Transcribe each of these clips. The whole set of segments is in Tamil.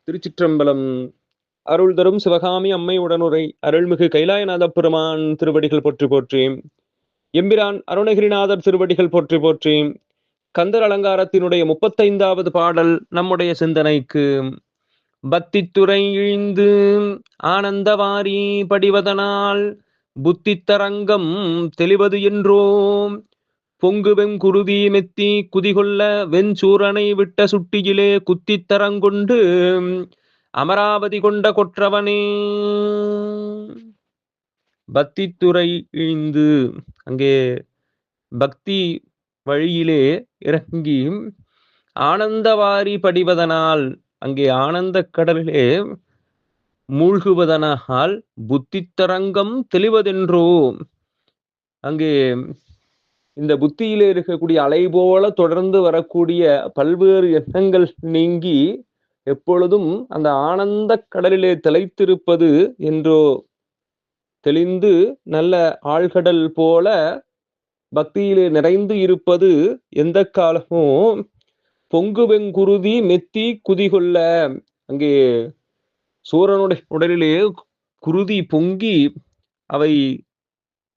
திருச்சிற்றம்பலம். அருள் தரும் சிவகாமி அம்மை உடனுரை அருள்மிகு கைலாயநாத பெருமான் திருவடிகள் போற்றி போற்றி. எம்பிரான் அருணகிரிநாதர் திருவடிகள் போற்றி போற்றி. கந்தர் அலங்காரத்தினுடைய 35வது பாடல் நம்முடைய சிந்தனைக்கு. பத்தித்துறை இழிந்து ஆனந்தவாரி படிவதனால் புத்தித்தரங்கம் தெளிவது என்றோம். பொங்கு வெங்குருதி மெத்தி குதிகொள்ள வெஞ்சூரனை விட்ட சுட்டியிலே குத்தித்தரங்கொண்டு அமராவதி கொண்ட கொற்றவனே. பக்தித்துறை இழிந்து, அங்கே பக்தி வழியிலே இறங்கி ஆனந்தவாரி படிவதனால், அங்கே ஆனந்த கடலிலே மூழ்குவதனால் புத்தித்தரங்கம் தெளிவதென்றோ. அங்கே இந்த புத்தியிலே இருக்கக்கூடிய அலை போல தொடர்ந்து வரக்கூடிய பல்வேறு எண்ணங்கள் நீங்கி எப்பொழுதும் அந்த ஆனந்த கடலிலே திளைத்திருப்பது என்றோ தெளிந்து நல்ல ஆழ்கடல் போல பக்தியிலே நிறைந்து இருப்பது எந்த காலமோ. பொங்கு வெங்குருதி மெத்தி குதிகொள்ள, அங்கே சூரனுடைய உடலிலே குருதி பொங்கி அவை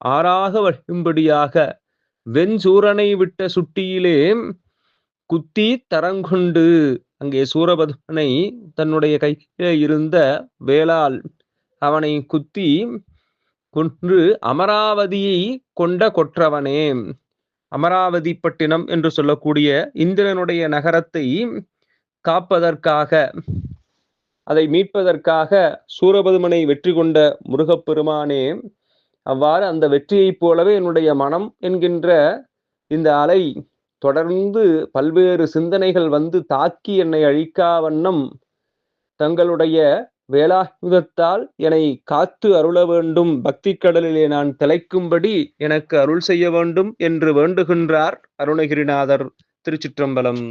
ஆறாக வழியும்படியாக வெஞ்சூரனை விட்ட சுட்டியிலே குத்தி தரங்கொண்டு, அங்கே சூரபத்மனை தன்னுடைய கையிலே இருந்த வேளால் அவனை குத்தி கொன்று அமராவதியை கொண்ட கொற்றவனே. அமராவதி பட்டினம் என்று சொல்லக்கூடிய இந்திரனுடைய நகரத்தை காப்பதற்காக, அதை மீட்பதற்காக சூரபதுமனை வெற்றி கொண்ட முருகப்பெருமானே, அவ்வாறு அந்த வெற்றியைப் போலவே என்னுடைய மனம் என்கின்ற இந்த அலை தொடர்ந்து பல்வேறு சிந்தனைகள் வந்து தாக்கி என்னை அழிக்கா வண்ணம் தங்களுடைய வேலாயுதத்தால் என்னை காத்து அருள வேண்டும், பக்தி கடலிலே நான் திளைக்கும்படி எனக்கு அருள் செய்ய வேண்டும் என்று வேண்டுகின்றார் அருணகிரிநாதர். திருச்சிற்றம்பலம்.